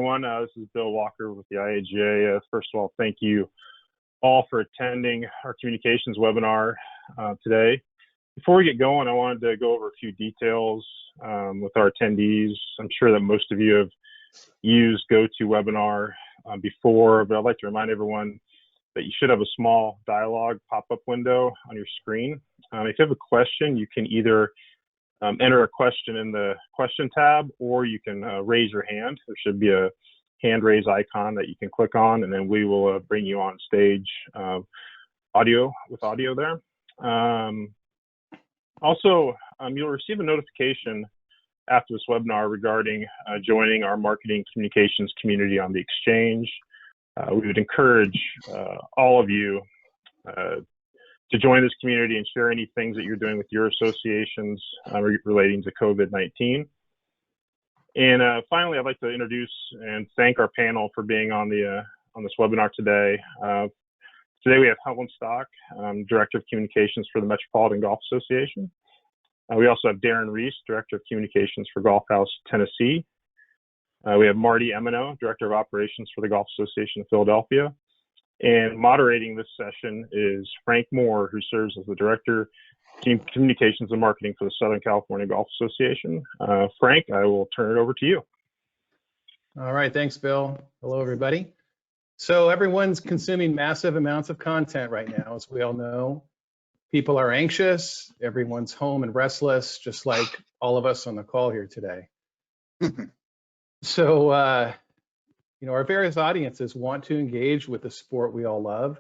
everyone. This is Bill Walker with the IAGA. First of all, thank you all for attending our communications webinar today. Before we get going, I wanted to go over a few details with our attendees. I'm sure that most of you have used GoToWebinar before, but I'd like to remind everyone that you should have a small dialogue pop-up window on your screen. If you have a question, you can either enter a question in the question tab, or you can raise your hand. There should be a hand raise icon that you can click on, and then we will bring you on stage with audio there. Also, you'll receive a notification after this webinar regarding joining our marketing communications community on the exchange. We would encourage all of you to join this community and share any things that you're doing with your associations relating to COVID-19. And finally, I'd like to introduce and thank our panel for being on this webinar today. Today we have Helen Stock, Director of Communications for the Metropolitan Golf Association. We also have Darren Reese, Director of Communications for Golf House Tennessee. We have Marty Emino, Director of Operations for the Golf Association of Philadelphia. And moderating this session is Frank Moore, who serves as the Director of Communications and Marketing for the Southern California Golf Association. Frank, I will turn it over to you. All right, thanks, Bill. Hello, everybody. So everyone's consuming massive amounts of content right now, as we all know. People are anxious, everyone's home and restless, just like all of us on the call here today. So, our various audiences want to engage with the sport we all love.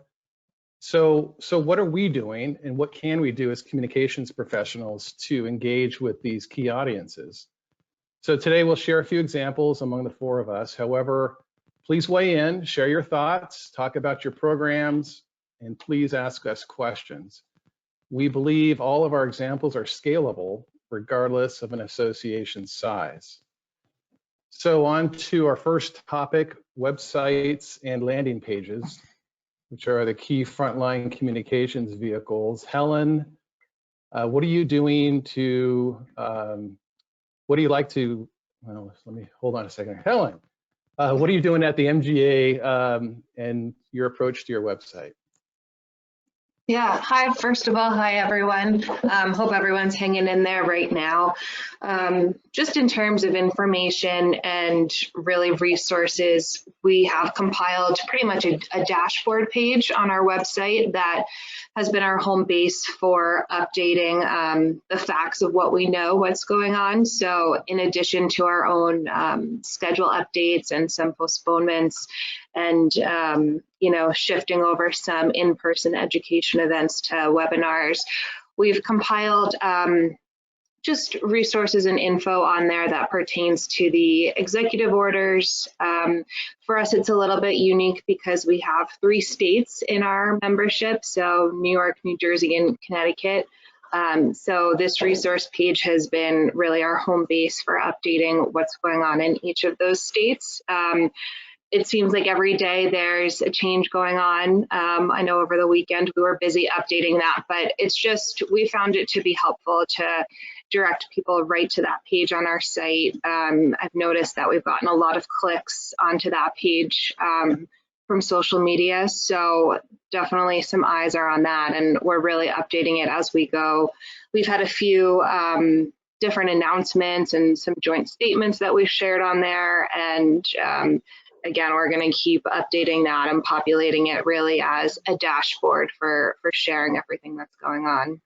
So what are we doing, and what can we do as communications professionals to engage with these key audiences? So today we'll share a few examples among the four of us. However, please weigh in, share your thoughts, talk about your programs, and please ask us questions. We believe all of our examples are scalable regardless of an association's size. So on to our first topic, websites and landing pages, which are the key frontline communications vehicles. Helen, what are you doing to, what do you like to, well, let me, hold on a second. Helen, what are you doing at the MGA and your approach to your website? Yeah, hi, first of all, hi everyone. Hope everyone's hanging in there right now. Just in terms of information and really resources, we have compiled pretty much a dashboard page on our website that has been our home base for updating the facts of what we know, what's going on. So in addition to our own schedule updates and some postponements, and shifting over some in-person education events to webinars, we've compiled just resources and info on there that pertains to the executive orders. For us, it's a little bit unique because we have 3 states in our membership, so New York, New Jersey, and Connecticut. So this resource page has been really our home base for updating what's going on in each of those states. It seems like every day there's a change going on. I know over the weekend we were busy updating that, but it's just, we found it to be helpful to direct people right to that page on our site. I've noticed that we've gotten a lot of clicks onto that page from social media, so definitely some eyes are on that, and we're really updating it as we go. We've had a few different announcements and some joint statements that we've shared on there, and again, we're going to keep updating that and populating it really as a dashboard for sharing everything that's going on.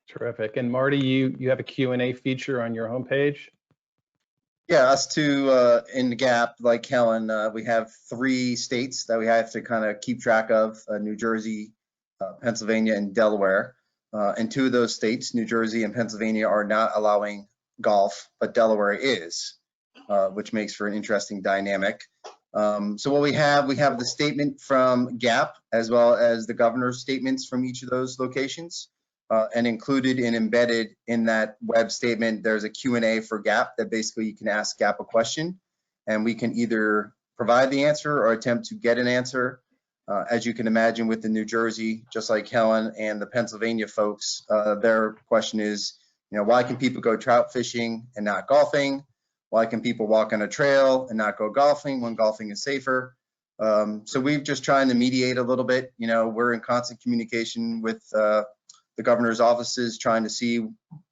Terrific. And Marty, you have a Q&A feature on your homepage? Yeah, us too, in the gap, like Helen, we have 3 states that we have to kind of keep track of, New Jersey, Pennsylvania, and Delaware. And 2 of those states, New Jersey and Pennsylvania, are not allowing golf, but Delaware is. Which makes for an interesting dynamic. So what we have the statement from GAP, as well as the governor's statements from each of those locations. And included and embedded in that web statement, there's a Q&A for GAP that basically you can ask GAP a question, and we can either provide the answer or attempt to get an answer. As you can imagine, with the New Jersey, just like Helen and the Pennsylvania folks, their question is, why can people go trout fishing and not golfing? Why can people walk on a trail and not go golfing when golfing is safer? So we've just trying to mediate a little bit. You know, we're in constant communication with the governor's offices, trying to see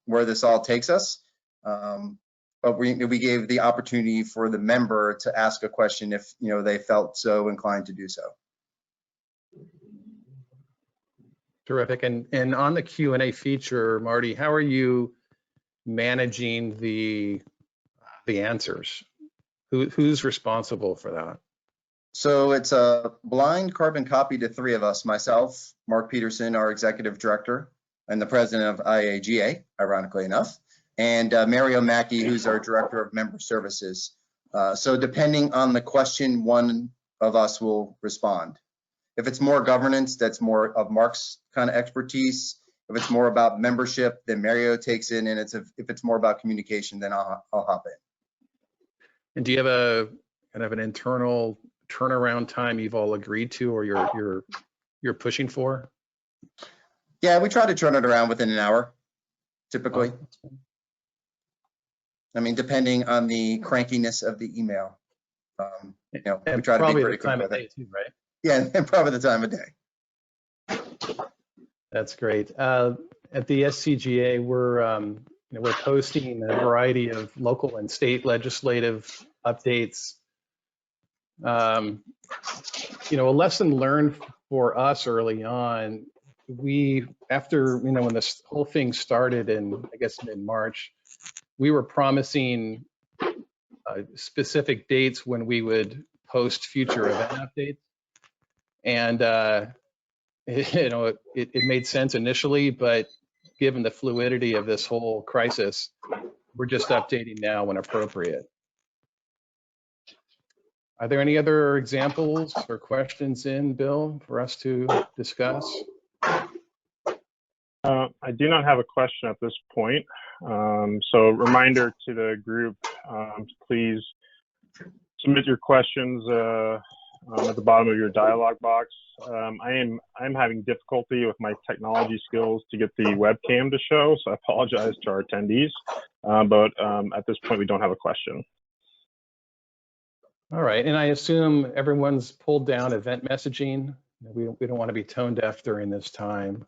where this all takes us. But we gave the opportunity for the member to ask a question if, you know, they felt so inclined to do so. Terrific. And on the Q&A feature, Marty, how are you managing the answers? Who's responsible for that? So it's a blind carbon copy to three of us, myself, Mark Peterson, our executive director, and the president of IAGA, ironically enough, and Mario Mackey, who's our director of member services. So depending on the question, one of us will respond. If it's more governance, that's more of Mark's kind of expertise. If it's more about membership, then Mario takes in, and if it's more about communication, then I'll hop in. And do you have a kind of an internal turnaround time you've all agreed to, or you're pushing for? Yeah, we try to turn it around within an hour, typically. I mean, depending on the crankiness of the email. You know, we try to be pretty quick with it. Too, right? Yeah, and probably the time of day. That's great. At the SCGA, we're posting a variety of local and state legislative updates. You know, a lesson learned for us early on, after, you know, when this whole thing started in, I guess, mid-March, we were promising specific dates when we would post future event updates. And, you know, it made sense initially, but given the fluidity of this whole crisis, we're just updating now when appropriate. Are there any other examples or questions Bill, for us to discuss? I do not have a question at this point. So reminder to the group, please submit your questions at the bottom of your dialog box. I'm having difficulty with my technology skills to get the webcam to show, so I apologize to our attendees. But at this point, we don't have a question. All right, and I assume everyone's pulled down event messaging. We don't want to be tone deaf during this time.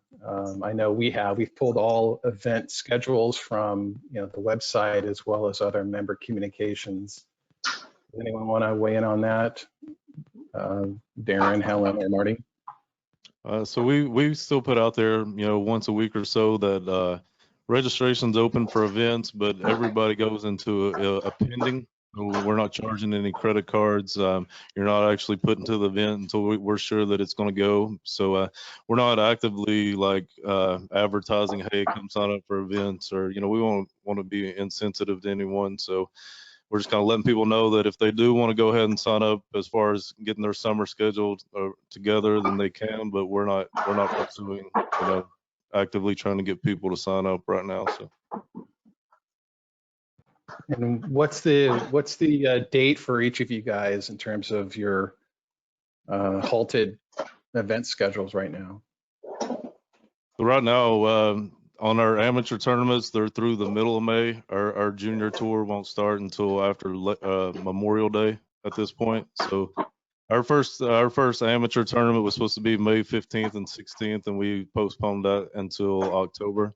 I know we've pulled all event schedules from, you know, the website as well as other member communications. Does anyone want to weigh in on that? Darren, Helen, or Marty? So we still put out there, you know, once a week or so that registration's open for events, but everybody goes into a pending. We're not charging any credit cards. You're not actually put into the event until we're sure that it's going to go. So we're not actively like advertising, hey, come sign up for events, or, you know, we won't want to be insensitive to anyone. So we're just kind of letting people know that if they do want to go ahead and sign up as far as getting their summer scheduled together, then they can, but we're not pursuing, you know, actively trying to get people to sign up right now. So. And what's the date for each of you guys in terms of your halted event schedules right now? So right now, on our amateur tournaments, they're through the middle of May. Our junior tour won't start until after Memorial Day at this point. So our first amateur tournament was supposed to be May 15th and 16th, and we postponed that until October.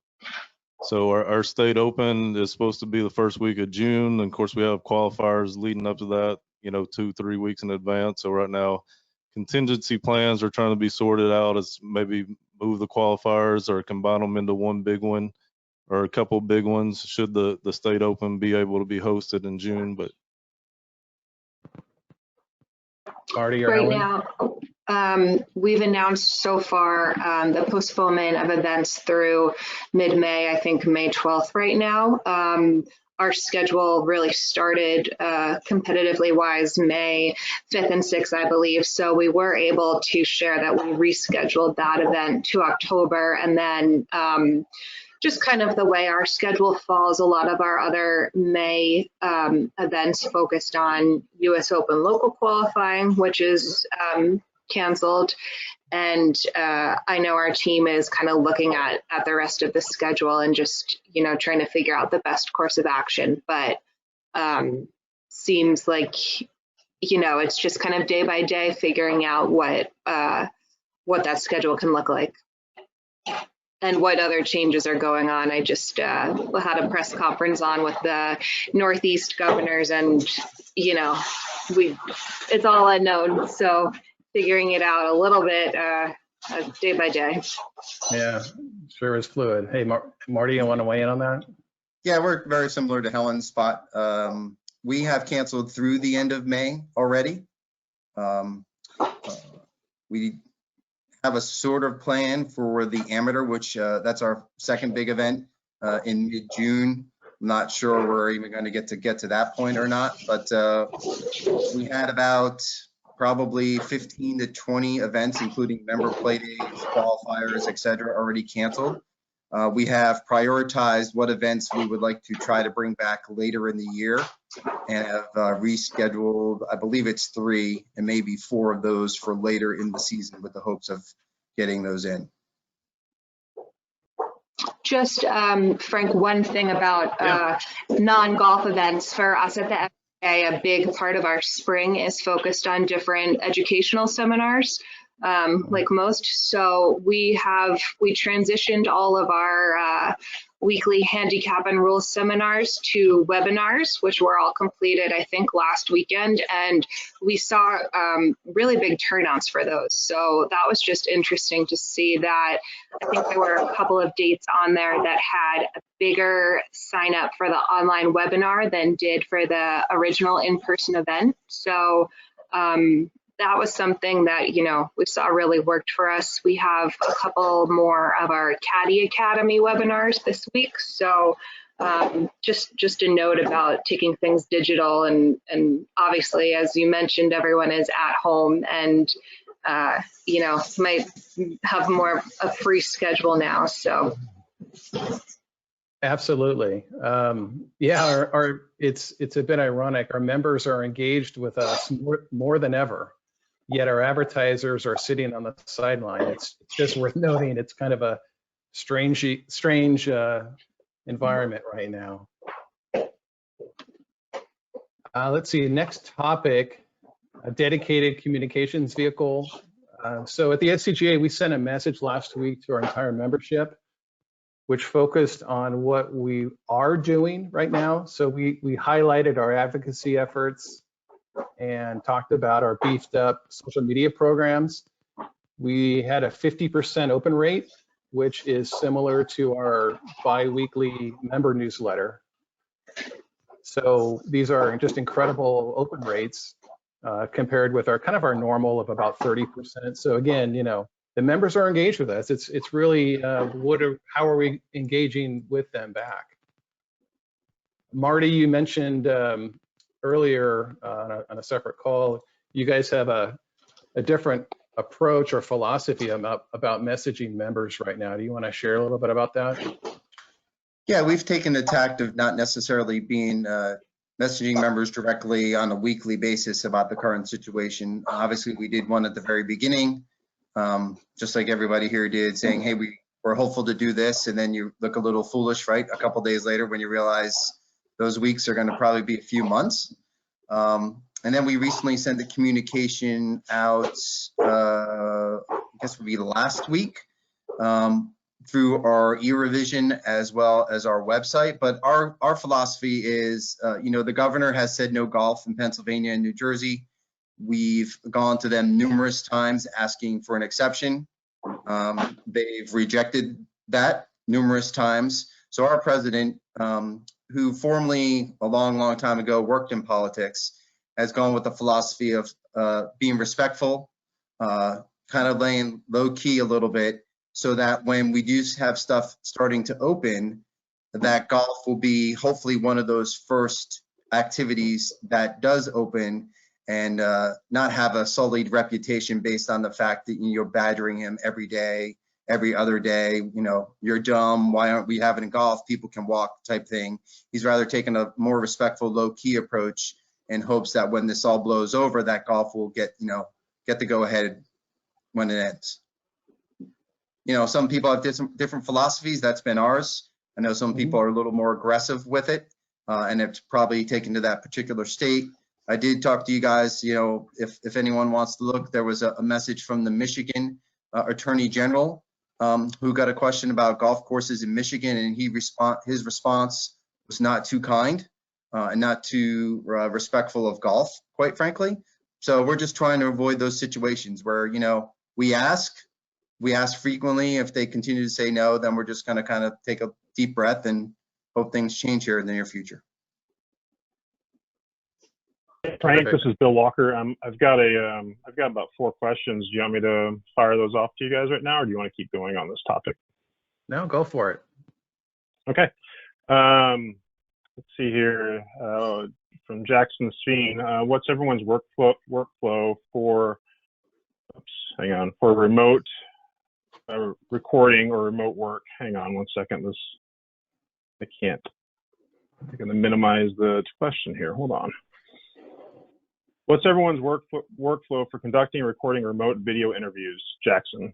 So our state open is supposed to be the first week of June. And of course, we have qualifiers leading up to that, you know, 2-3 weeks in advance. So right now, contingency plans are trying to be sorted out as maybe move the qualifiers or combine them into one big one or a couple big ones should the state open be able to be hosted in June. But Marty or right Helen? now, we've announced so far the postponement of events through mid-May, I think May 12th right now. Our schedule really started competitively wise May 5th and 6th, I believe. So we were able to share that we rescheduled that event to October. And then just kind of the way our schedule falls, a lot of our other May events focused on US Open local qualifying, which is canceled. And I know our team is kind of looking at the rest of the schedule and just, you know, trying to figure out the best course of action. But seems like, it's just kind of day by day figuring out what that schedule can look like and what other changes are going on. I just had a press conference on with the Northeast governors, and it's all unknown. So figuring it out a little bit day by day. Yeah, sure is fluid. Hey, Marty, you want to weigh in on that? Yeah, we're very similar to Helen's spot. We have canceled through the end of May already. We have a sort of plan for the amateur, which that's our second big event in mid-June. I'm not sure we're even going to get to that point or not, but we had about probably 15 to 20 events, including member play days, qualifiers, et cetera, already canceled. We have prioritized what events we would like to try to bring back later in the year, and have rescheduled, I believe it's 3 and maybe 4 of those for later in the season with the hopes of getting those in. Just, Frank, one thing about non-golf events for us at the FAA, a big part of our spring is focused on different educational seminars. Like most. So we transitioned all of our weekly handicap and rules seminars to webinars, which were all completed, I think, last weekend. And we saw really big turnouts for those. So that was just interesting to see that. I think there were a couple of dates on there that had a bigger sign up for the online webinar than did for the original in-person event. So that was something that, we saw really worked for us. We have a couple more of our Caddy Academy webinars this week. So just a note about taking things digital, and obviously, as you mentioned, everyone is at home and, might have more of a free schedule now. So. Absolutely. It's a bit ironic. Our members are engaged with us more than ever, yet our advertisers are sitting on the sideline. It's just worth noting. It's kind of a strange environment right now. Let's see. Next topic: a dedicated communications vehicle. So at the SCGA, we sent a message last week to our entire membership, which focused on what we are doing right now. So we highlighted our advocacy efforts and talked about our beefed up social media programs. We had a 50% open rate, which is similar to our bi-weekly member newsletter. So these are just incredible open rates compared with our normal of about 30%. So again, the members are engaged with us. It's really how are we engaging with them back? Marty, you mentioned earlier on a separate call, you guys have a different approach or philosophy about messaging members right now. Do you want to share a little bit about that? Yeah, we've taken the tact of not necessarily being messaging members directly on a weekly basis about the current situation. Obviously, we did one at the very beginning, just like everybody here did, saying, hey, we're hopeful to do this, and then you look a little foolish, right? A couple days later when you realize those weeks are going to probably be a few months. And then we recently sent the communication out, I guess would be last week, through our e-revision as well as our website. But our philosophy is, the governor has said no golf in Pennsylvania and New Jersey. We've gone to them numerous times asking for an exception. They've rejected that numerous times. So our president, who formerly a long time ago worked in politics, has gone with the philosophy of being respectful, kind of laying low key a little bit, so that when we do have stuff starting to open, that golf will be hopefully one of those first activities that does open, and not have a sullied reputation based on the fact that you're badgering him every day, every other day, you're dumb, why aren't we having golf, people can walk type thing. He's rather taken a more respectful, low-key approach in hopes that when this all blows over, that golf will get the go-ahead when it ends. Some people have different philosophies. That's been ours. I know some people are a little more aggressive with it. and it's probably taken to that particular state. I did talk to you guys, you know, if anyone wants to look, there was a message from the Michigan Attorney General who got a question about golf courses in Michigan, and his response was not too kind and not too respectful of golf, quite frankly. So we're just trying to avoid those situations where, you know, we ask frequently. If they continue to say no, then we're just gonna kind of take a deep breath and hope things change here in the near future. Frank, this is Bill Walker. I've got about 4 questions. Do you want me to fire those off to you guys right now, or do you want to keep going on this topic? No, go for it. Okay. Let's see here. From Jackson Sveen, what's everyone's workflow for? Oops, hang on. For remote recording or remote work? Hang on one second. I'm going to minimize the question here. Hold on. What's everyone's workflow for conducting and recording remote video interviews? Jackson.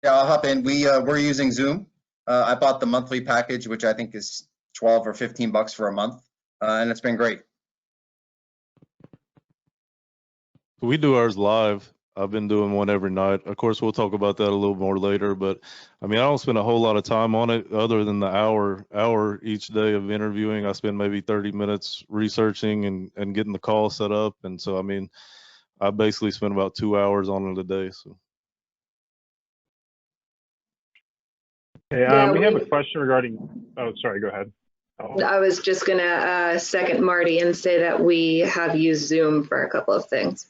Yeah, I'll hop in. We're using Zoom. I bought the monthly package, which I think is 12 or 15 bucks for a month, and it's been great. We do ours live. I've been doing one every night. Of course, we'll talk about that a little more later, but I mean, I don't spend a whole lot of time on it other than the hour each day of interviewing. I spend maybe 30 minutes researching and getting the call set up. And so, I mean, I basically spend about 2 hours on it a day. So. Okay, we have a question regarding, oh, sorry, go ahead. I was just gonna second Marty and say that we have used Zoom for a couple of things.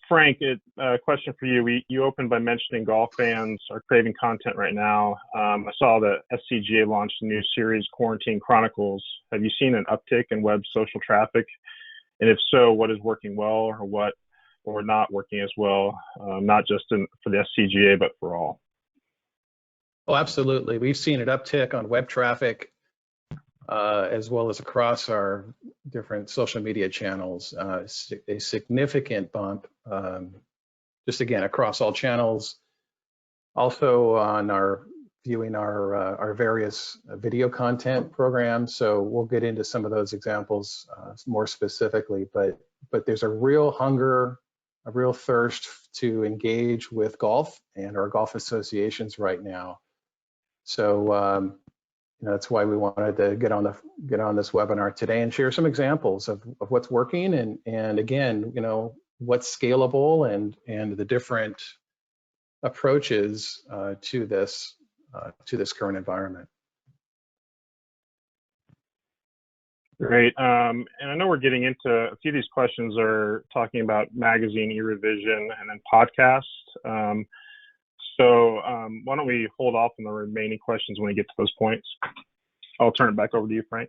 Frank, a question for you. You opened by mentioning golf fans are craving content right now. I saw that SCGA launched a new series, Quarantine Chronicles. Have you seen an uptick in web social traffic? And if so, what is working well or not working as well, not just for the SCGA, but for all? Oh, absolutely. We've seen an uptick on web traffic as well as across our different social media channels, a significant bump, just again, across all channels. Also on our viewing our various video content programs. So we'll get into some of those examples more specifically, but there's a real hunger, a real thirst to engage with golf and our golf associations right now. So you know, that's why we wanted to get on this webinar today and share some examples of what's working and again, you know, what's scalable and the different approaches to this current environment. Great. And I know we're getting into a few of these questions are talking about magazine e-revision and then podcasts. So why don't we hold off on the remaining questions when we get to those points? I'll turn it back over to you, Frank.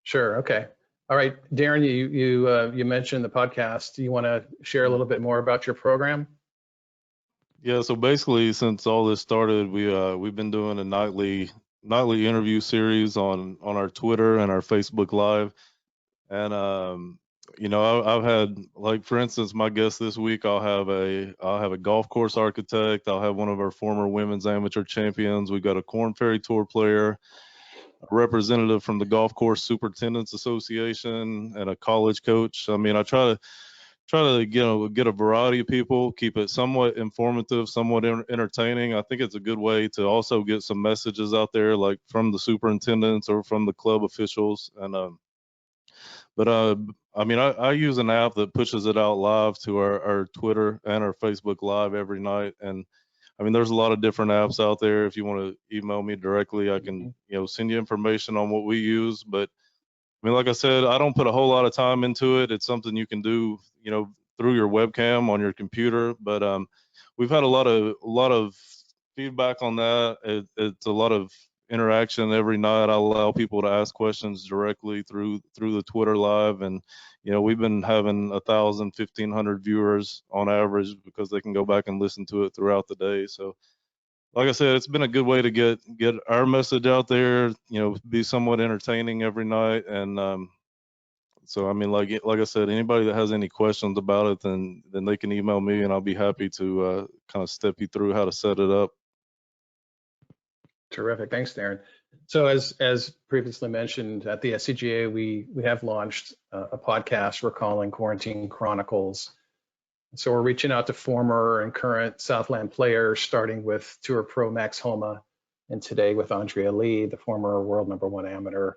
Sure. Okay. All right, Darren, you mentioned the podcast. Do you want to share a little bit more about your program? Yeah. So basically, since all this started, we've been doing a nightly interview series on our Twitter and our Facebook Live, and you know, I've had, like, for instance, my guest this week, I'll have a golf course architect. I'll have one of our former women's amateur champions. We've got a Korn Ferry Tour player, a representative from the Golf Course Superintendents Association, and a college coach. I mean, I try to get a variety of people, keep it somewhat informative, somewhat entertaining. I think it's a good way to also get some messages out there, like from the superintendents or from the club officials. And but I mean, I use an app that pushes it out live to our Twitter and our Facebook Live every night. And I mean, there's a lot of different apps out there. If you want to email me directly, I can, you know, send you information on what we use. But I mean, like I said, I don't put a whole lot of time into it. It's something you can do, you know, through your webcam on your computer. But we've had a lot of feedback on that. It's a lot of interaction every night. I allow people to ask questions directly through the Twitter Live, and you know, we've been having 1,000, 1,500 viewers on average because they can go back and listen to it throughout the day. So, like I said, it's been a good way to get our message out there. You know, be somewhat entertaining every night, and so I mean, like I said, anybody that has any questions about it, then they can email me, and I'll be happy to kind of step you through how to set it up. Terrific. Thanks, Darren. So as previously mentioned, at the SCGA, we have launched a podcast we're calling Quarantine Chronicles. So we're reaching out to former and current Southland players, starting with Tour Pro Max Homa, and today with Andrea Lee, the former world #1 amateur.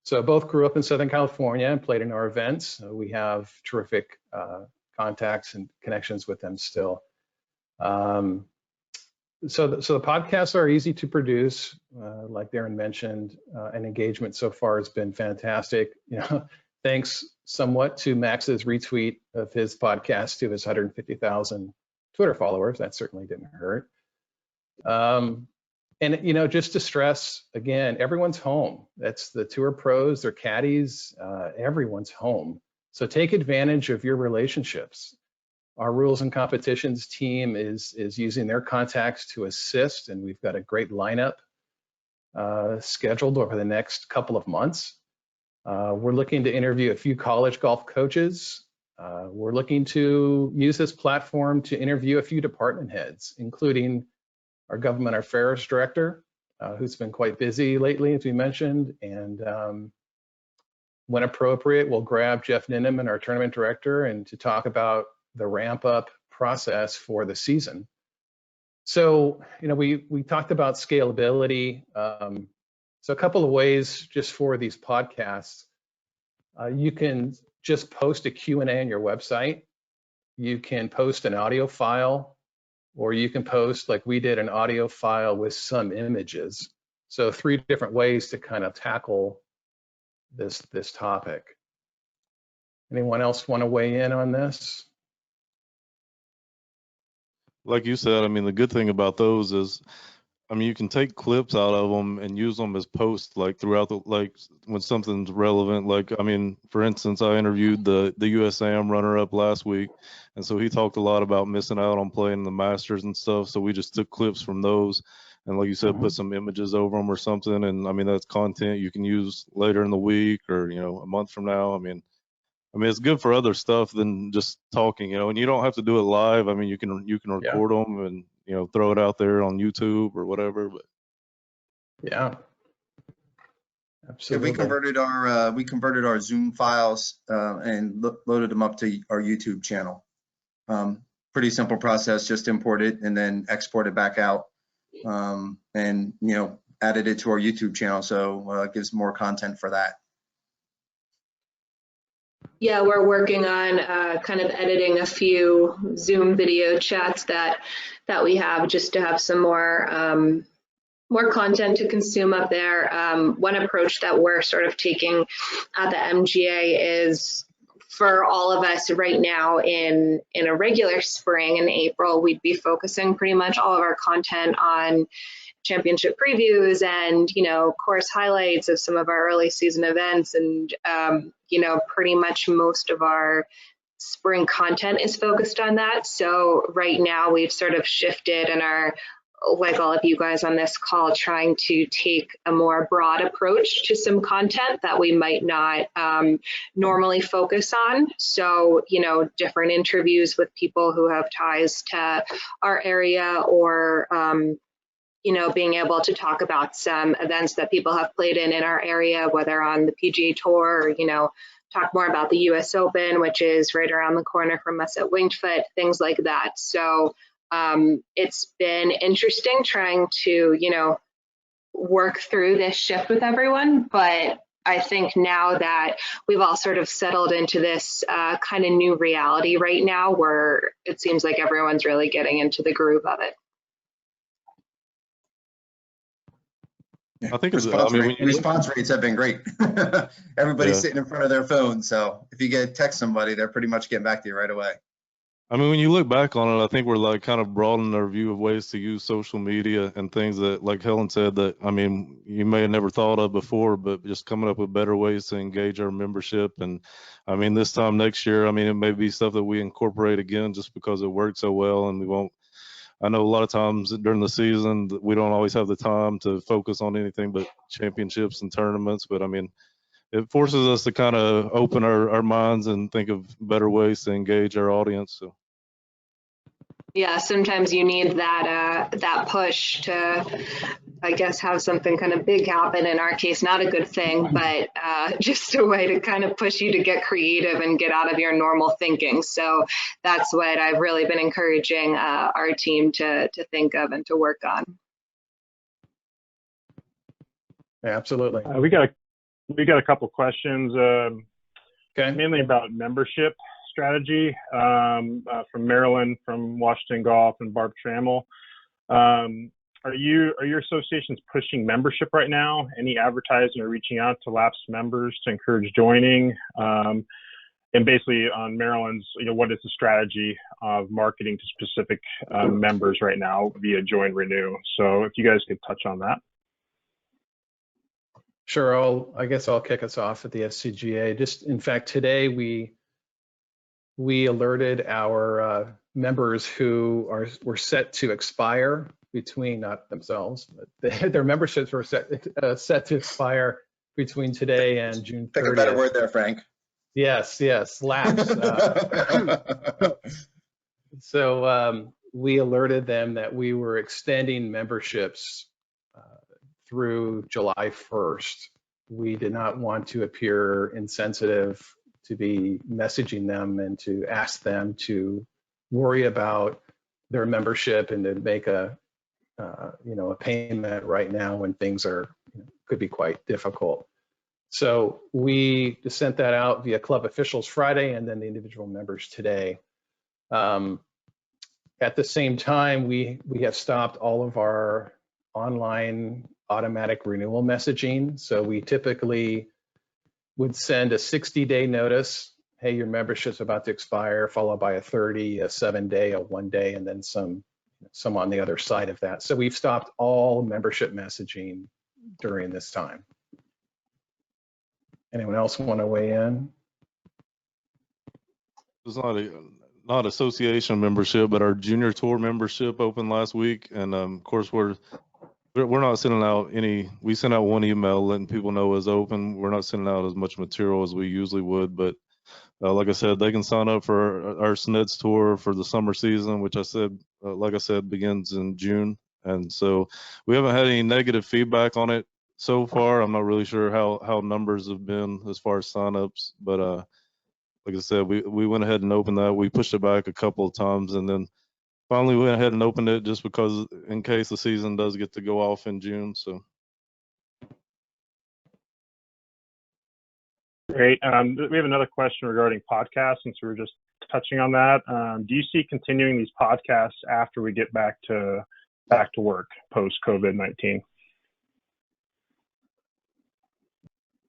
So both grew up in Southern California and played in our events. We have terrific contacts and connections with them still. So the podcasts are easy to produce, like Darren mentioned, and engagement so far has been fantastic. Thanks somewhat to Max's retweet of his podcast to his 150,000 Twitter followers. That certainly didn't hurt. And just to stress again, everyone's home. That's the tour pros, their caddies, everyone's home. So take advantage of your relationships. Our rules and competitions team is using their contacts to assist, and we've got a great lineup scheduled over the next couple of months. We're looking to interview a few college golf coaches. We're looking to use this platform to interview a few department heads, including our government affairs director, who's been quite busy lately, as we mentioned, and when appropriate, we'll grab Jeff Ninneman, our tournament director, and to talk about the ramp up process for the season. So, we talked about scalability. So a couple of ways just for these podcasts. You can just post a Q&A on your website. You can post an audio file, or you can post, like we did, an audio file with some images. So 3 different ways to kind of tackle this topic. Anyone else want to weigh in on this? Like you said, I mean, the good thing about those is, I mean, you can take clips out of them and use them as posts, like throughout when something's relevant. Like, I mean, for instance, I interviewed the USAM runner-up last week, and so he talked a lot about missing out on playing the Masters and stuff. So we just took clips from those, and like you said, put some images over them or something. And I mean, that's content you can use later in the week or a month from now. I mean, it's good for other stuff than just talking, and you don't have to do it live. I mean, you can record them and, throw it out there on YouTube or whatever. But yeah, absolutely. Yeah, we converted our Zoom files and loaded them up to our YouTube channel. Pretty simple process, just import it and then export it back out, and added it to our YouTube channel. So it gives more content for that. Yeah, we're working on kind of editing a few Zoom video chats that we have, just to have some more content to consume up there. One approach that we're sort of taking at the MGA is, for all of us right now in a regular spring in April, we'd be focusing pretty much all of our content on championship previews and course highlights of some of our early season events, and pretty much most of our spring content is focused on that. So right now we've sort of shifted and are, like all of you guys on this call, trying to take a more broad approach to some content that we might not normally focus on. So, different interviews with people who have ties to our area, or being able to talk about some events that people have played in our area, whether on the PGA Tour, or, talk more about the US Open, which is right around the corner from us at Winged Foot, things like that. So it's been interesting trying to, work through this shift with everyone. But I think now that we've all sort of settled into this kind of new reality right now, where it seems like everyone's really getting into the groove of it. I think response rates have been great. Everybody's sitting in front of their phone. So if you text somebody, they're pretty much getting back to you right away. I mean, when you look back on it, I think we're like kind of broadening our view of ways to use social media and things that, like Helen said, that, I mean, you may have never thought of before, but just coming up with better ways to engage our membership. And I mean, this time next year, I mean, it may be stuff that we incorporate again just because it worked so well, and we won't. I know a lot of times during the season we don't always have the time to focus on anything but championships and tournaments, but I mean, it forces us to kind of open our minds and think of better ways to engage our audience. So. Yeah, sometimes you need that push to I guess, have something kind of big happen. In our case, not a good thing, but just a way to kind of push you to get creative and get out of your normal thinking. So that's what I've really been encouraging our team to think of and to work on. Yeah, absolutely. We got a couple questions, Okay. mainly about membership strategy from Marilyn from Washington Golf and Barb Trammell. Are your associations pushing membership right now? Any advertising or reaching out to lapsed members to encourage joining? And basically on Maryland's, what is the strategy of marketing to specific members right now via Join Renew? So if you guys could touch on that. Sure. I guess I'll kick us off at the SCGA. Just in fact, today we alerted our members who were set to expire between, not themselves, but their memberships were set to expire between today and June 30th. Pick a better word there, Frank. Yes, lapse. So we alerted them that we were extending memberships through July 1st. We did not want to appear insensitive to be messaging them and to ask them to worry about their membership and to make a payment right now when things could be quite difficult. So we just sent that out via club officials Friday and then the individual members today. At the same time, we have stopped all of our online automatic renewal messaging. So we typically would send a 60-day notice. Hey, your membership's about to expire, followed by a 30, a 7-day, a 1-day, and then some on the other side of that. So we've stopped all membership messaging during this time. Anyone else want to weigh in? It's not association membership, but our junior tour membership opened last week, and of course we're not sending out any. We sent out one email letting people know it's open. We're not sending out as much material as we usually would, but like I said, they can sign up for our SNEDS tour for the summer season, which I said, like I said, begins in June. And so we haven't had any negative feedback on it so far. I'm not really sure how numbers have been as far as signups, but like I said, we went ahead and opened that. We pushed it back a couple of times, and then finally went ahead and opened it just because in case the season does get to go off in June. So. Great. We have another question regarding podcasts, since we were just touching on that. Do you see continuing these podcasts after we get back to work post COVID-19?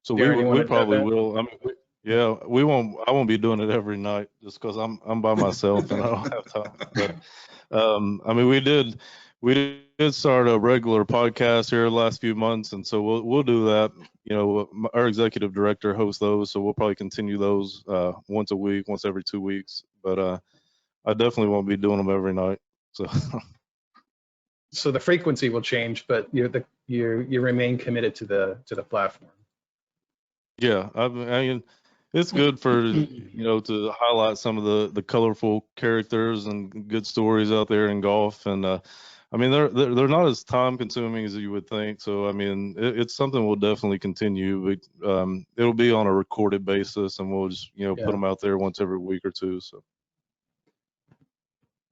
So Darren, we probably will. I mean, I won't be doing it every night just because I'm by myself and I don't have time. But I mean, we did start a regular podcast here the last few months, and so we'll do that. Our executive director hosts those, so we'll probably continue those once a week, once every 2 weeks. But I definitely won't be doing them every night. So. So the frequency will change, but you remain committed to the platform. Yeah, I mean, it's good for to highlight some of the colorful characters and good stories out there in golf, and I mean they're not as time consuming as you would think. So I mean it's something we'll definitely continue, but it'll be on a recorded basis, and we'll just put them out there once every week or two.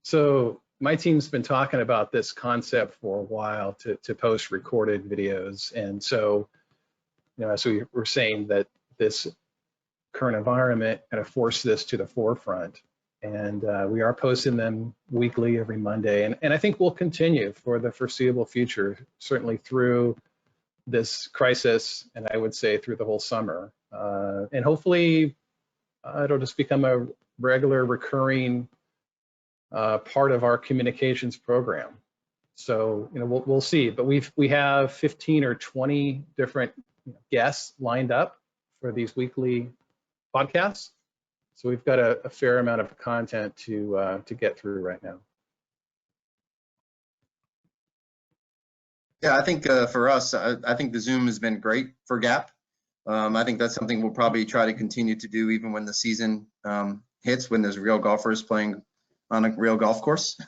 So my team's been talking about this concept for a while to post recorded videos, and so as we were saying, that this current environment kind of forced this to the forefront, and we are posting them weekly every Monday, and I think we'll continue for the foreseeable future, certainly through this crisis, and I would say through the whole summer, and hopefully it'll just become a regular recurring part of our communications program. So we'll see, but we have 15 or 20 different guests lined up for these weekly podcasts. So we've got a fair amount of content to get through right now. Yeah, I think for us, I think the Zoom has been great for GAP. I think that's something we'll probably try to continue to do even when the season hits, when there's real golfers playing on a real golf course.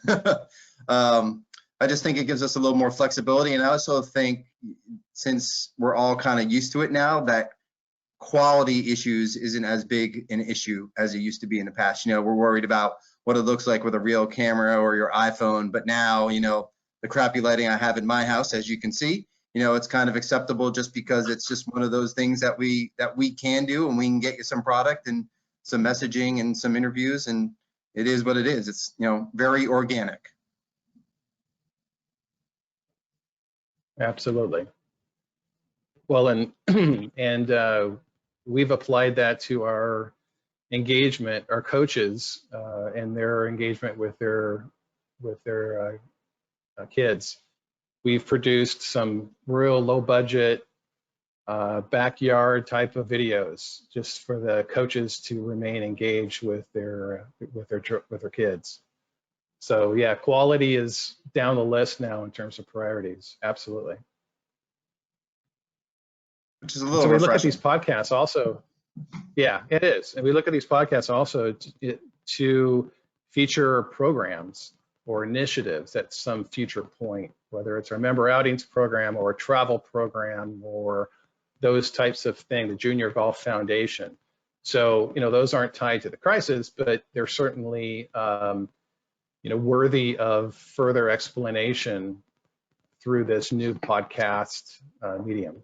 I just think it gives us a little more flexibility. And I also think, since we're all kind of used to it now, that quality issues isn't as big an issue as it used to be in the past. You know, we're worried about what it looks like with a real camera or your iPhone, but now, you know, the crappy lighting I have in my house, as you can see, you know, it's kind of acceptable just because it's just one of those things that we can do, and we can get you some product and some messaging and some interviews, and it is what it is. It's, you know, very organic. Absolutely. Well, and we've applied that to our engagement, our coaches, and their engagement with their kids. We've produced some real low budget backyard type of videos just for the coaches to remain engaged with their kids. So yeah, quality is down the list now in terms of priorities. Absolutely. Which is a little So we refreshing. look at these podcasts also. Yeah, it is. And we look at these podcasts also to feature programs or initiatives at some future point, whether it's our member outings program or a travel program or those types of things, the Junior Golf Foundation. So, you know, those aren't tied to the crisis, but they're certainly, you know, worthy of further explanation through this new podcast medium.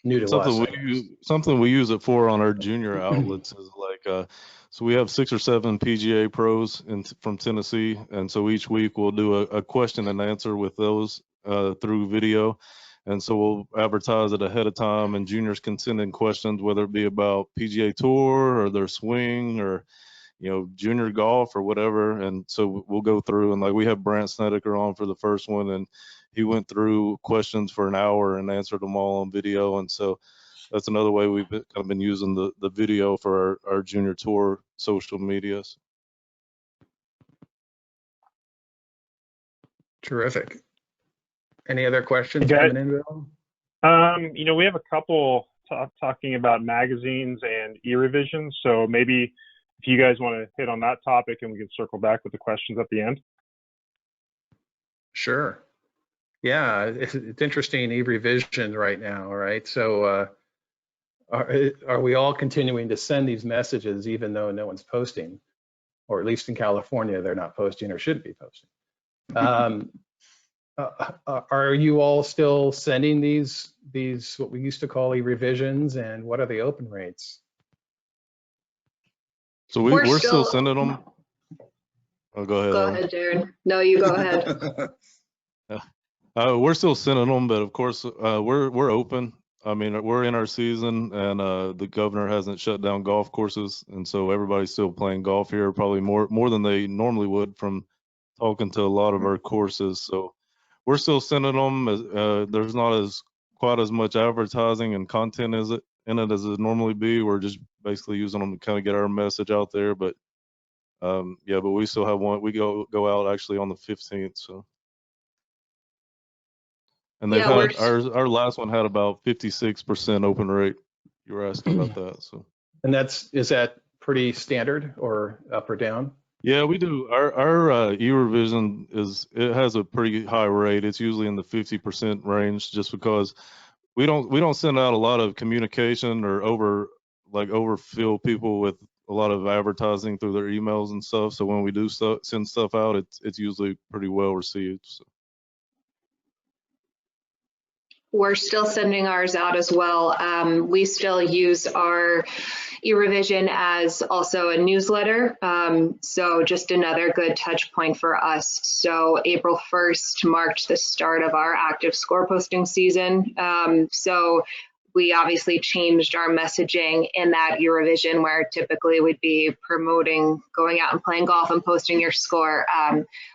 New to us. Something we use it for on our junior outlets is like, so we have 6 or 7 PGA pros from Tennessee, and so each week we'll do a question and answer with those through video, and so we'll advertise it ahead of time, and juniors can send in questions, whether it be about PGA Tour or their swing or, you know, junior golf or whatever, and so we'll go through, and like we have Brant Snedeker on for the first one, and he went through questions for an hour and answered them all on video. And so that's another way we've kind of been using the video for our junior tour social medias. Terrific. Any other questions coming in, Bill? You know, we have a couple talking about magazines and e-revisions. So maybe if you guys want to hit on that topic, and we can circle back with the questions at the end. Sure. Yeah, it's interesting, e-revision right now, right? So are we all continuing to send these messages even though no one's posting? Or at least in California, they're not posting or shouldn't be posting. Are you all still sending these what we used to call e-revisions, and what are the open rates? So we're still sending them. Oh, go ahead. Go ahead, Darren. No, you go ahead. We're still sending them, but of course we're open. I mean, we're in our season, and the governor hasn't shut down golf courses, and so everybody's still playing golf here, probably more than they normally would from talking to a lot of our courses. So we're still sending them. There's not quite as much advertising and content in it as it normally be. We're just basically using them to kind of get our message out there. But yeah, but we still have one. We go out actually on the 15th. So. And they've had our last one had about 56% open rate. You were asking about that, so. And is that pretty standard or up or down? Yeah, we do. Our e-revision has a pretty high rate. It's usually in the 50% range, just because we don't send out a lot of communication or overfill people with a lot of advertising through their emails and stuff. So when we do send stuff out, it's usually pretty well received. So. We're still sending ours out as well. We still use our e-revision as also a newsletter. So just another good touch point for us. So April 1st marked the start of our active score posting season. So we obviously changed our messaging in that e-revision, where typically we'd be promoting going out and playing golf and posting your score.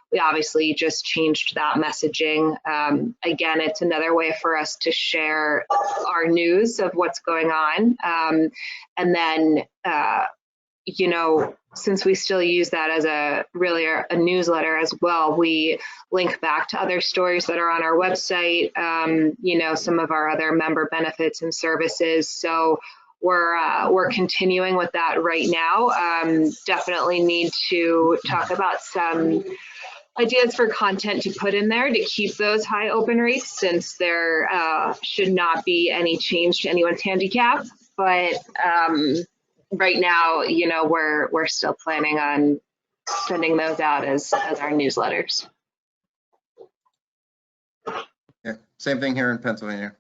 We obviously just changed that messaging. Again, it's another way for us to share our news of what's going on. And then, you know, since we still use that as a newsletter as well, we link back to other stories that are on our website, you know, some of our other member benefits and services. So we're continuing with that right now. Definitely need to talk about some ideas for content to put in there to keep those high open rates, since there should not be any change to anyone's handicap. But right now, you know, we're still planning on sending those out as our newsletters. Yeah, same thing here in Pennsylvania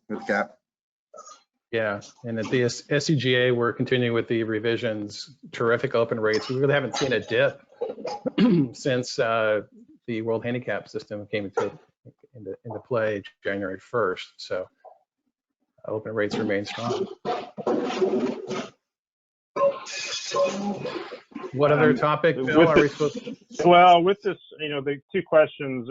with GAP. Yeah, and at the SCGA, we're continuing with the revisions. Terrific open rates. We really haven't seen a dip since the World Handicap System came into play January 1st. So open rates remain strong. What other topic, Bill, are we supposed to? Well, with this, you know, the two questions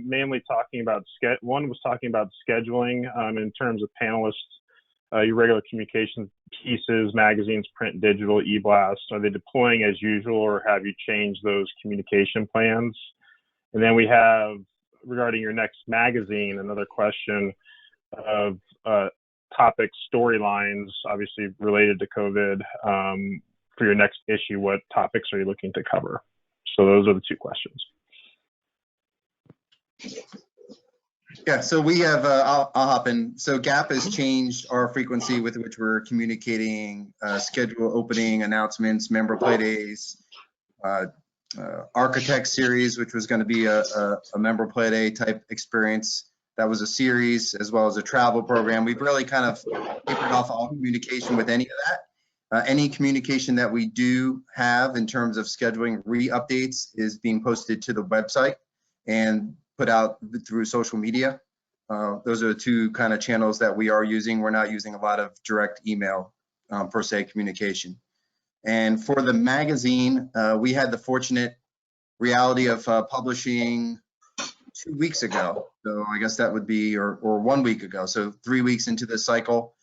mainly talking about one was talking about scheduling in terms of panelists, your regular communications pieces, magazines, print, digital, e-blasts. Are they deploying as usual, or have you changed those communication plans? And then we have, regarding your next magazine, another question of topic storylines, obviously related to COVID. For your next issue, what topics are you looking to cover? So those are the two questions. Yeah, so we have, I'll hop in. So GAP has changed our frequency with which we're communicating schedule opening announcements, member play days, architect series, which was going to be a member play day type experience. That was a series, as well as a travel program. We've really kind of tapered off all communication with any of that. Any communication that we do have in terms of scheduling re-updates is being posted to the website and put out through social media. Those are the two kind of channels that we are using. We're not using a lot of direct email per se communication. And for the magazine, we had the fortunate reality of publishing 2 weeks ago. So I guess that would be, or 1 week ago. So 3 weeks into the cycle.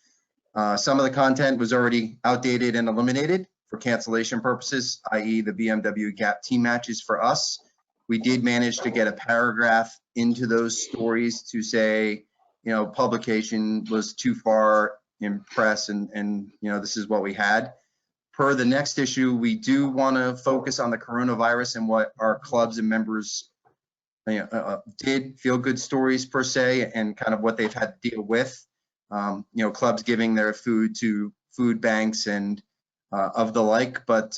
Some of the content was already outdated and eliminated for cancellation purposes, i.e. the BMW GAP team matches for us. We did manage to get a paragraph into those stories to say, you know, publication was too far in press and you know, this is what we had. Per the next issue, we do want to focus on the coronavirus and what our clubs and members did, feel good stories per se, and kind of what they've had to deal with. You know, clubs giving their food to food banks and of the like. But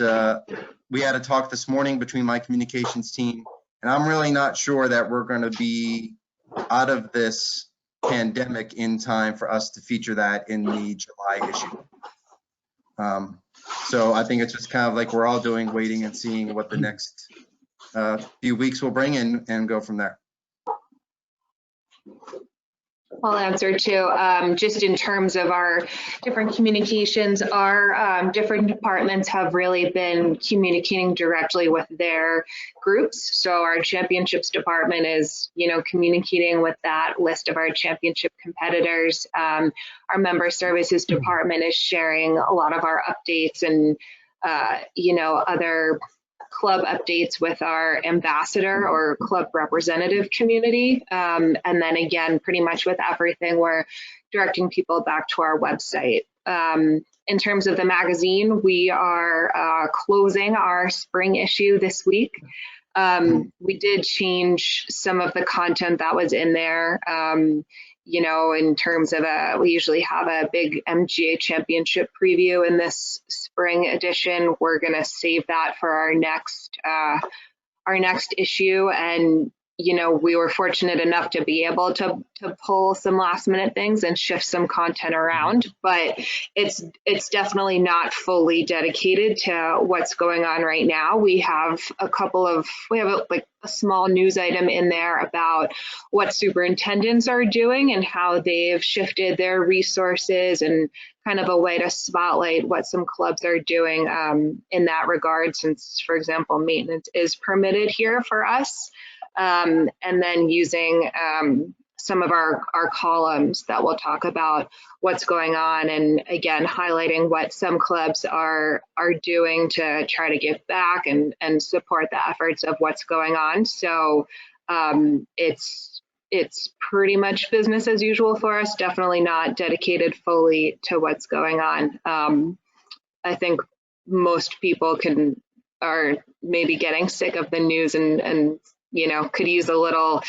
we had a talk this morning between my communications team, and I'm really not sure that we're going to be out of this pandemic in time for us to feature that in the July issue. So I think it's just kind of like we're all doing, waiting and seeing what the next few weeks will bring and go from there. I'll answer too. Just in terms of our different communications, our different departments have really been communicating directly with their groups. So our championships department is, you know, communicating with that list of our championship competitors. Our member services department is sharing a lot of our updates and, you know, other club updates with our ambassador or club representative community. And then again, pretty much with everything, we're directing people back to our website. In terms of the magazine, we are closing our spring issue this week. We did change some of the content that was in there. You know, in terms of we usually have a big MGA championship preview in this spring edition. We're going to save that for our next issue. And, you know, we were fortunate enough to be able to pull some last minute things and shift some content around, but it's definitely not fully dedicated to what's going on right now. We have like a small news item in there about what superintendents are doing and how they've shifted their resources, and kind of a way to spotlight what some clubs are doing in that regard, since, for example, maintenance is permitted here for us. And then using some of our columns that will talk about what's going on, and again, highlighting what some clubs are doing to try to give back and support the efforts of what's going on. So it's pretty much business as usual for us, definitely not dedicated fully to what's going on. I think most people are maybe getting sick of the news and could use a little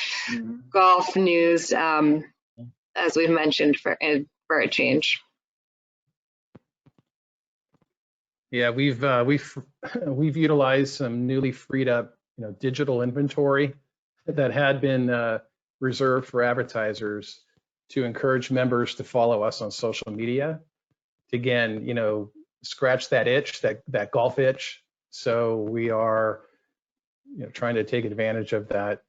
golf news, as we've mentioned, for a change. Yeah, we've utilized some newly freed up, digital inventory that had been reserved for advertisers to encourage members to follow us on social media. Again, scratch that itch, that golf itch. So we are, trying to take advantage of that,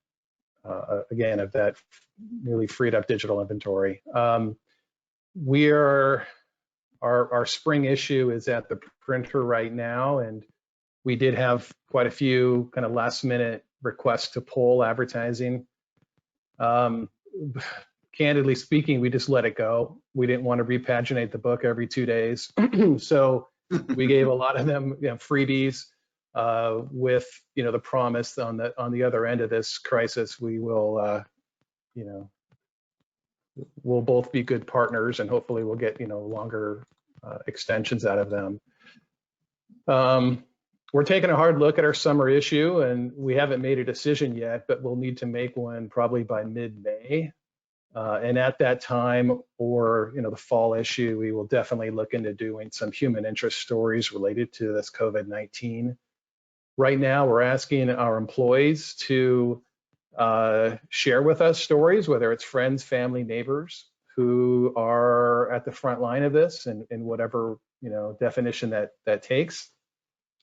again, of that newly freed up digital inventory. Our spring issue is at the printer right now, and we did have quite a few kind of last minute requests to pull advertising. Candidly speaking, we just let it go. We didn't want to repaginate the book every 2 days. So we gave a lot of them freebies with the promise on the other end of this crisis, we will we'll both be good partners, and hopefully we'll get longer extensions out of them. We're taking a hard look at our summer issue, and we haven't made a decision yet, but we'll need to make one probably by mid-May. And at that time, or the fall issue, we will definitely look into doing some human interest stories related to this COVID-19. Right now, we're asking our employees to share with us stories, whether it's friends, family, neighbors, who are at the front line of this, and in whatever definition that takes.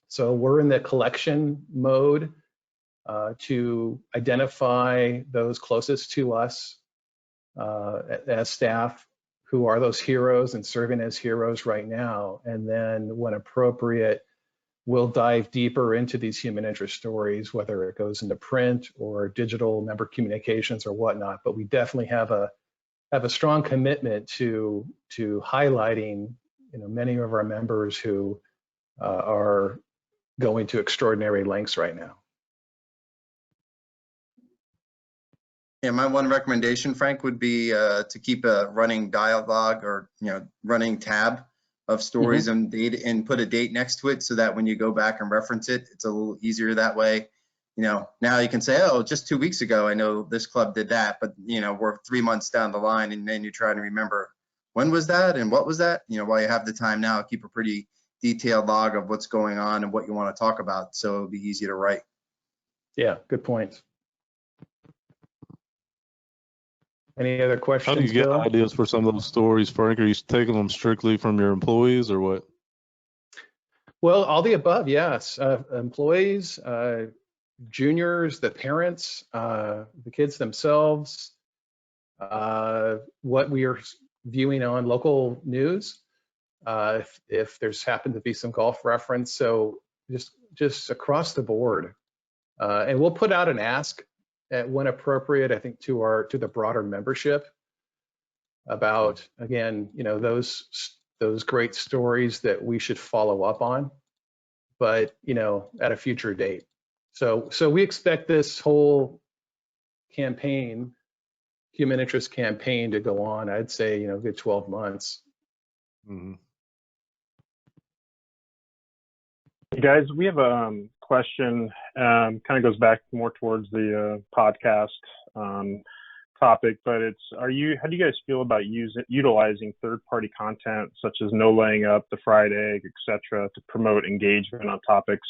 So we're in the collection mode to identify those closest to us as staff who are those heroes and serving as heroes right now. And then when appropriate, we'll dive deeper into these human interest stories, whether it goes into print or digital member communications or whatnot. But we definitely have a strong commitment to highlighting many of our members who are going to extraordinary lengths right now. Yeah, my one recommendation, Frank, would be to keep a running dialogue or running tab of stories and data, and put a date next to it, so that when you go back and reference it, it's a little easier that way. Now you can say, oh, just 2 weeks ago, I know this club did that, but we're 3 months down the line, and then you're trying to remember when was that and what was that. While you have the time now, keep a pretty detailed log of what's going on and what you want to talk about, so it'll be easy to write. Yeah, good point. Any other questions? How do you get Bill? ideas for some of those stories, Frank? Are you taking them strictly from your employees, or what? Well, all the above, yes. Employees, juniors, the parents, the kids themselves, what we are viewing on local news, if there's happened to be some golf reference. So just across the board. And we'll put out an ask when appropriate, I think, to the broader membership about, again, those great stories that we should follow up on, but at a future date. So we expect this whole campaign, human interest campaign, to go on, I'd say, good 12 months. Mm-hmm. Hey guys, we have a question, kind of goes back more towards the podcast topic, but it's, how do you guys feel about utilizing third-party content such as No Laying Up, the Fried Egg, etc., to promote engagement on topics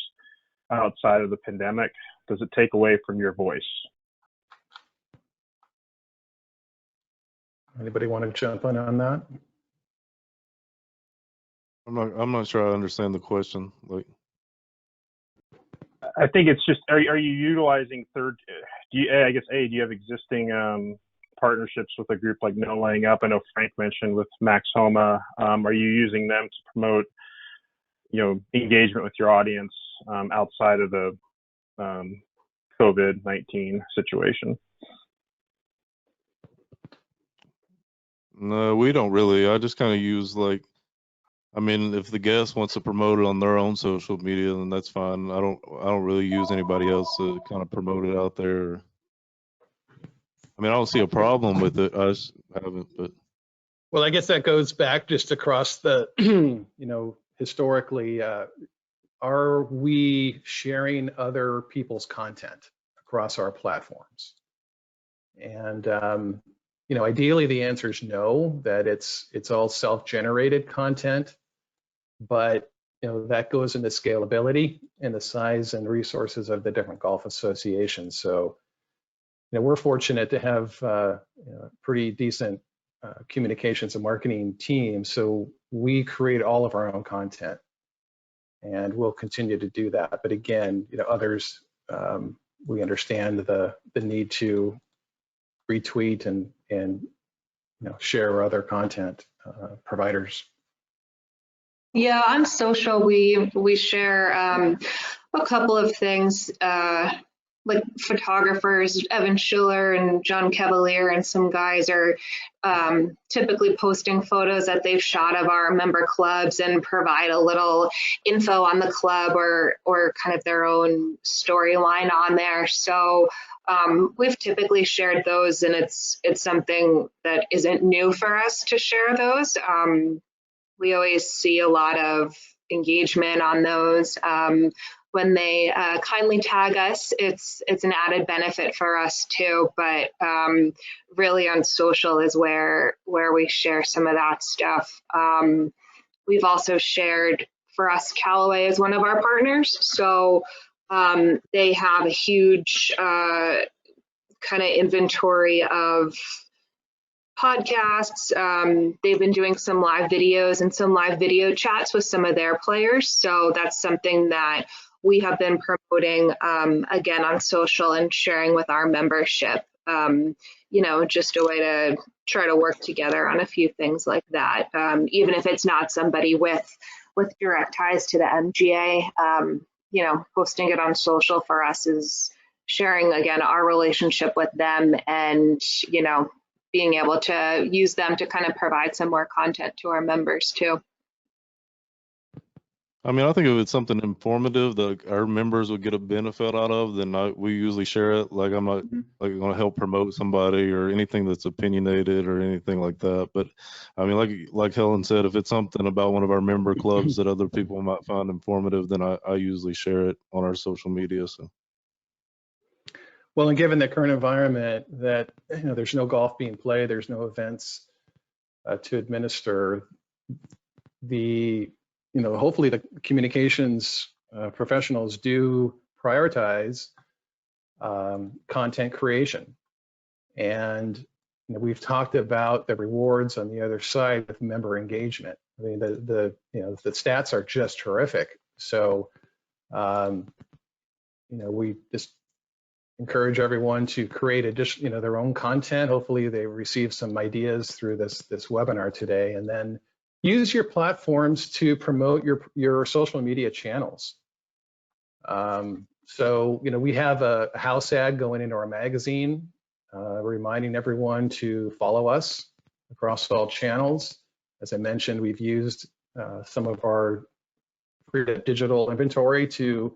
outside of the pandemic? Does it take away from your voice? Anybody want to jump in on that? I'm not sure I understand the question. I think it's just, are you utilizing do you have existing partnerships with a group like No Laying Up? I know Frank mentioned with Max Homa. Are you using them to promote, engagement with your audience outside of the COVID-19 situation? No, we don't really. I just kind of use if the guest wants to promote it on their own social media, then that's fine. I don't really use anybody else to kind of promote it out there. I don't see a problem with it. I just haven't. But well, I guess that goes back just across the, historically, are we sharing other people's content? across our platforms. And ideally the answer is no, that it's all self-generated content, but that goes into scalability and the size and resources of the different golf associations. So we're fortunate to have a pretty decent communications and marketing team, so we create all of our own content, and we'll continue to do that. But again, others, we understand the need to retweet and share other content providers. Yeah, on social, we share a couple of things, like photographers, Evan Schiller and John Cavalier, and some guys are typically posting photos that they've shot of our member clubs and provide a little info on the club or kind of their own storyline on there. So we've typically shared those, and it's something that isn't new for us to share those. We always see a lot of engagement on those. When they kindly tag us, it's an added benefit for us too. But really on social is where we share some of that stuff. We've also shared, for us, Callaway is one of our partners. So they have a huge kind of inventory of podcasts. They've been doing some live videos and some live video chats with some of their players. So that's something that we have been promoting, again, on social and sharing with our membership. Just a way to try to work together on a few things like that. Even if it's not somebody with direct ties to the MGA, posting it on social for us is sharing, again, our relationship with them and, being able to use them to kind of provide some more content to our members too. I mean, I think if it's something informative that our members would get a benefit out of, then we usually share it. Like, I'm not like going to help promote somebody or anything that's opinionated or anything like that. But I mean, like Helen said, if it's something about one of our member clubs that other people might find informative, then I usually share it on our social media. So. Well, and given the current environment that there's no golf being played, there's no events to administer, hopefully the communications professionals do prioritize content creation. And we've talked about the rewards on the other side with member engagement. I mean, the stats are just terrific. So we just encourage everyone to create their own content. Hopefully they receive some ideas through this webinar today, and then use your platforms to promote your social media channels. So we have a house ad going into our magazine, reminding everyone to follow us across all channels. As I mentioned, we've used some of our free digital inventory to,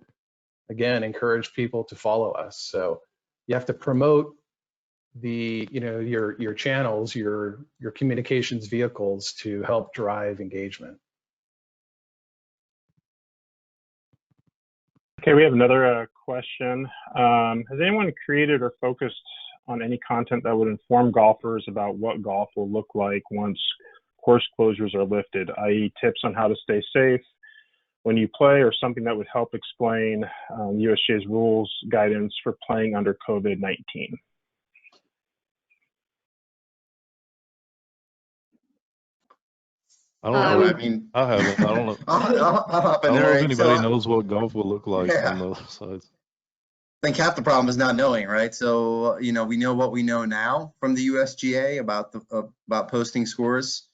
again, encourage people to follow us. So you have to promote your channels, your communications vehicles to help drive engagement. Okay, we have another question. Has anyone created or focused on any content that would inform golfers about what golf will look like once course closures are lifted, i.e. tips on how to stay safe when you play, or something that would help explain USGA's rules guidance for playing under COVID-19? I don't know. I mean, I haven't. I don't know. I'll hop in I don't there. know if Right? anybody knows what golf will look like Yeah. on the other sides. I think half the problem is not knowing, right? So, we know what we know now from the USGA about posting scores.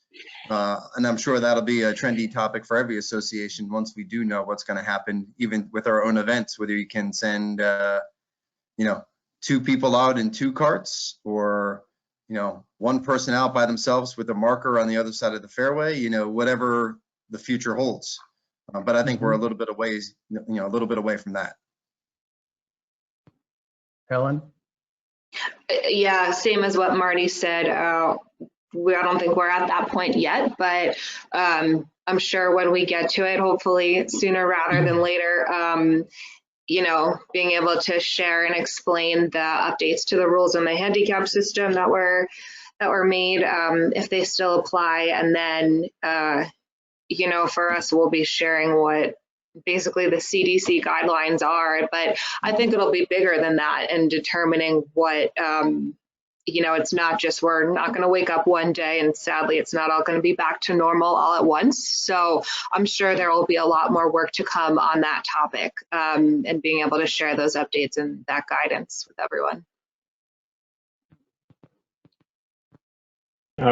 And I'm sure that'll be a trendy topic for every association once we do know what's going to happen, even with our own events, whether you can send, 2 people out in 2 carts, or, 1 person out by themselves with a marker on the other side of the fairway, whatever the future holds. But I think we're a little bit away from that. Helen? Yeah, same as what Marty said. I don't think we're at that point yet, but I'm sure when we get to it, hopefully sooner rather than later, you know, being able to share and explain the updates to the rules in the handicap system that were made, if they still apply. And then, you know, for us, we'll be sharing what basically the CDC guidelines are, but I think it'll be bigger than that and determining what, you know, it's not just, we're not going to wake up one day and sadly it's not all going to be back to normal all at once. So I'm sure there will be a lot more work to come on that topic, and being able to share those updates and that guidance with everyone.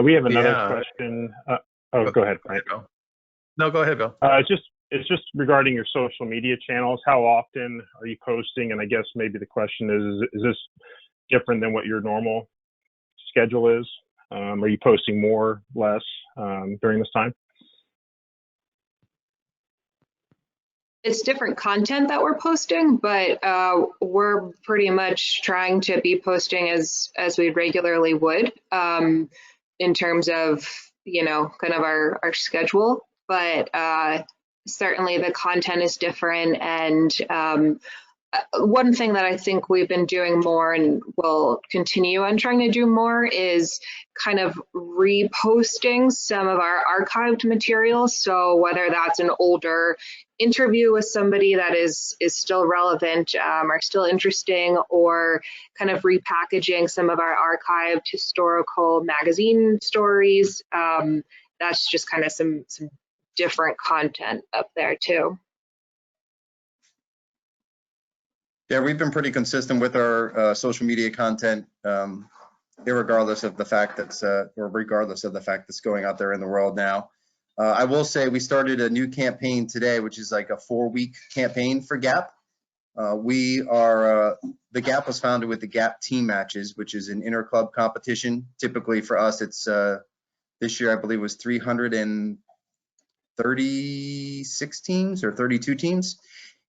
We have another Yeah. question. Go ahead, Frank. No, go ahead, Bill. It's just regarding your social media channels. How often are you posting? And I guess maybe the question is this different than what your normal schedule is? Are you posting more, less during this time? It's different content that we're posting, but we're pretty much trying to be posting as we regularly would, in terms of, you know, kind of our schedule. But certainly the content is different. And one thing that I think we've been doing more and will continue on trying to do more is kind of reposting some of our archived materials. So whether that's an older interview with somebody that is still relevant, or still interesting, or kind of repackaging some of our archived historical magazine stories, that's just kind of some different content up there too. Yeah, we've been pretty consistent with our social media content, regardless of the fact that's going out there in the world now. I will say we started a new campaign today, which is like a 4-week campaign for GAP. The GAP was founded with the GAP team matches, which is an inter-club competition. Typically for us, it's this year I believe was 336 teams or 32 teams.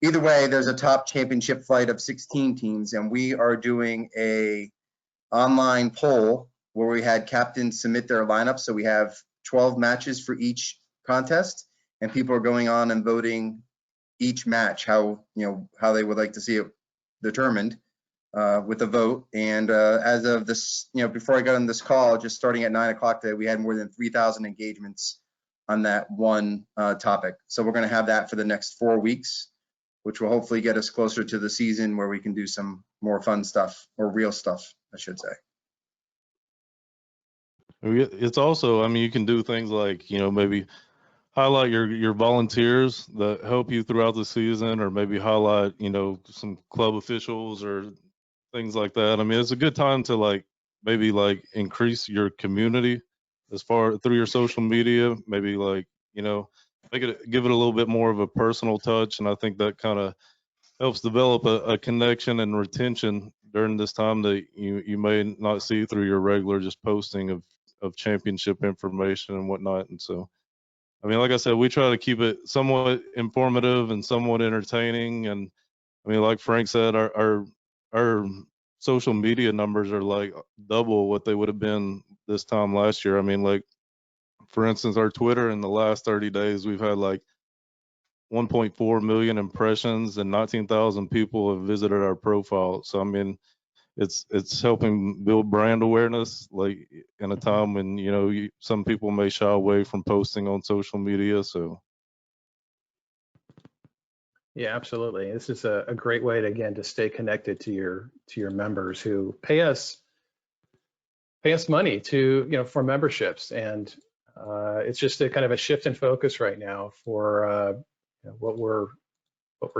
Either way, there's a top championship flight of 16 teams, and we are doing a online poll where we had captains submit their lineups. So we have 12 matches for each contest, and people are going on and voting each match how they would like to see it determined with a vote. And as of this, before I got on this call, just starting at 9 o'clock today, we had more than 3,000 engagements on that one topic. So we're going to have that for the next 4 weeks, which will hopefully get us closer to the season where we can do some more fun stuff, or real stuff, I should say. It's also, I mean, you can do things like, maybe highlight your volunteers that help you throughout the season, or maybe highlight, some club officials or things like that. I mean, it's a good time to maybe increase your community as far through your social media, maybe give it a little bit more of a personal touch. And I think that kind of helps develop a connection and retention during this time that you may not see through your regular just posting of championship information and whatnot. And so, I mean, like I said, we try to keep it somewhat informative and somewhat entertaining. And I mean, like Frank said, our social media numbers are like double what they would have been this time last year. I mean, for instance, our Twitter in the last 30 days, we've had 1.4 million impressions and 19,000 people have visited our profile. So I mean, it's helping build brand awareness, in a time when some people may shy away from posting on social media. So Yeah, absolutely. This is a great way to, again, to stay connected to your members who pay us money for memberships. And it's just a kind of a shift in focus right now for what we're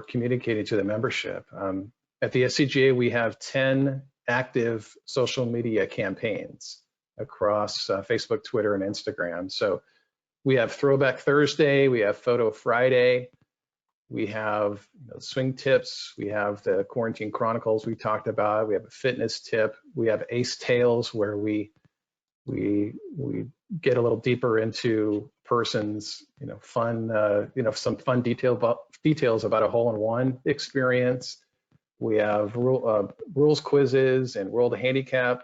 communicating to the membership. At the SCGA, we have 10 active social media campaigns across Facebook, Twitter, and Instagram. So we have Throwback Thursday, we have Photo Friday, we have swing tips, we have the Quarantine Chronicles we talked about, we have a fitness tip, we have Ace Tales, where we get a little deeper into person's fun some fun details about a hole-in-one experience. We have rules quizzes and World Handicap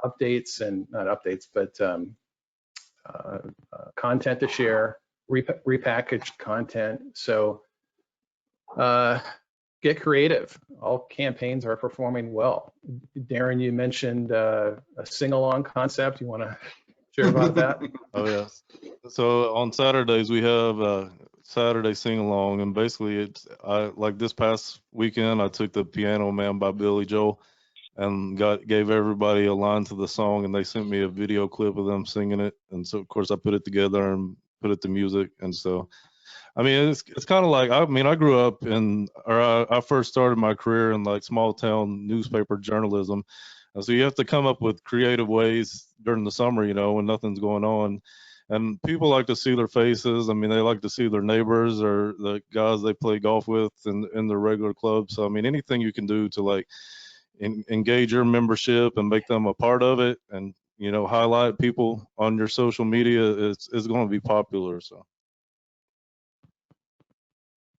updates, and not updates, but content to share, repackaged content. So get creative. All campaigns are performing well. Darren, you mentioned a sing-along concept. You want to share about that? Oh yes. So on Saturdays we have Saturday sing along, and basically it's like this past weekend I took the Piano Man by Billy Joel and gave everybody a line to the song, and they sent me a video clip of them singing it, and so of course I put it together and put it to music. And so I mean it's kind of like, I mean I grew up I first started my career in like small town newspaper journalism. And so you have to come up with creative ways during the summer, you know, when nothing's going on. And people like to see their faces. I mean, they like to see their neighbors or the guys they play golf with in their regular clubs. So, I mean, anything you can do to like engage your membership and make them a part of it, and, you know, highlight people on your social media is going to be popular. So.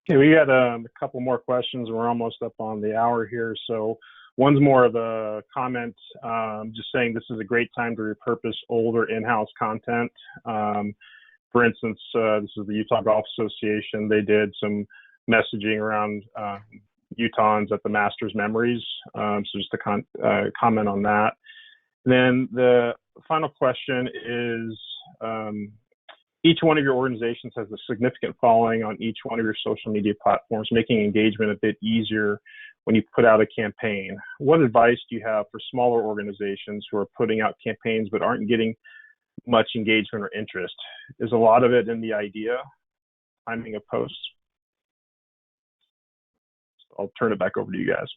Okay, we got a couple more questions. We're almost up on the hour here. So one's more of a comment, just saying this is a great time to repurpose older in-house content. For instance, this is the Utah Golf Association. They did some messaging around Utahns at the Masters Memories. So just a comment on that. Then the final question is, each one of your organizations has a significant following on each one of your social media platforms, making engagement a bit easier when you put out a campaign. What advice do you have for smaller organizations who are putting out campaigns but aren't getting much engagement or interest? Is a lot of it in the idea, timing of posts? I'll turn it back over to you guys.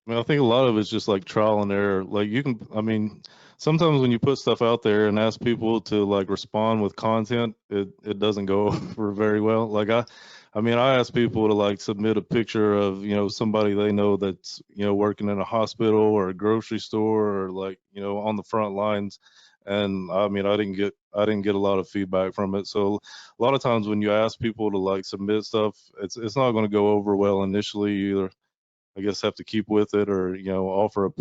I mean, I think a lot of it's just like trial and error. Like I mean, sometimes when you put stuff out there and ask people to like respond with content, it doesn't go over very well. Like I mean, I ask people to like submit a picture of, you know, somebody they know that's, you know, working in a hospital or a grocery store or like, you know, on the front lines. And I mean, I didn't get a lot of feedback from it. So a lot of times when you ask people to like submit stuff, it's not going to go over well initially. You either, I guess, have to keep with it or, you know, offer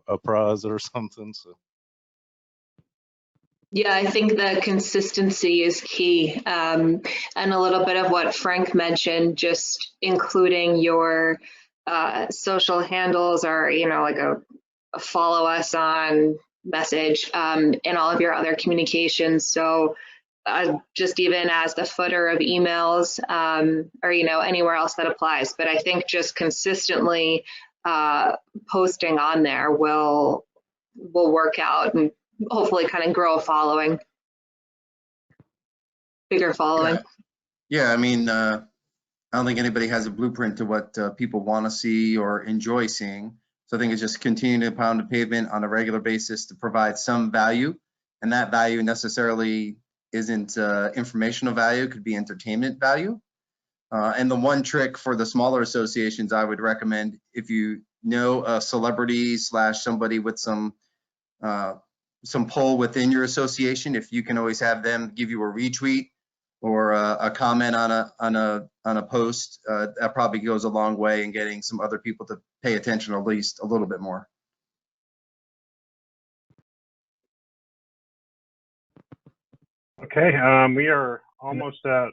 a prize or something. So. Yeah, I think the consistency is key. And a little bit of what Frank mentioned, just including your social handles or, you know, like a follow us on message and all of your other communications. So just even as the footer of emails or, you know, anywhere else that applies. But I think just consistently posting on there will work out and hopefully kind of grow a following, bigger following. Yeah, I mean, I don't think anybody has a blueprint to what people want to see or enjoy seeing. So I think it's just continuing to pound the pavement on a regular basis to provide some value. And that value necessarily isn't informational value, it could be entertainment value. And the one trick for the smaller associations I would recommend, if you know a celebrity / somebody with some pull within your association, if you can always have them give you a retweet or a comment on a post, that probably goes a long way in getting some other people to pay attention at least a little bit more. Okay, we are almost at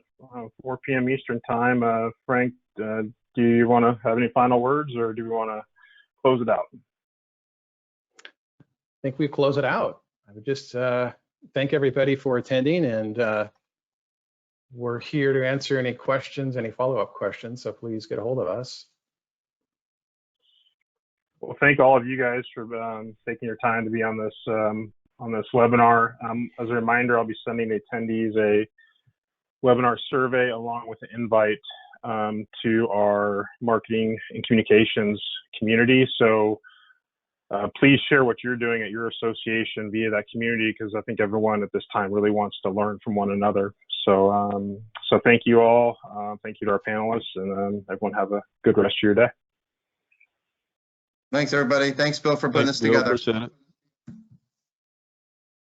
4 p.m. Eastern time. Frank, do you want to have any final words, or do we want to close it out? I think we close it out. I would just thank everybody for attending, and we're here to answer any questions, any follow-up questions, so please get a hold of us. Well, thank all of you guys for taking your time to be on this webinar. As a reminder, I'll be sending attendees a webinar survey along with an invite to our marketing and communications community. So please share what you're doing at your association via that community, because I think everyone at this time really wants to learn from one another. So, so thank you all. Thank you to our panelists, and everyone have a good rest of your day. Thanks, everybody. Thanks, Bill, for putting this together. Appreciate it.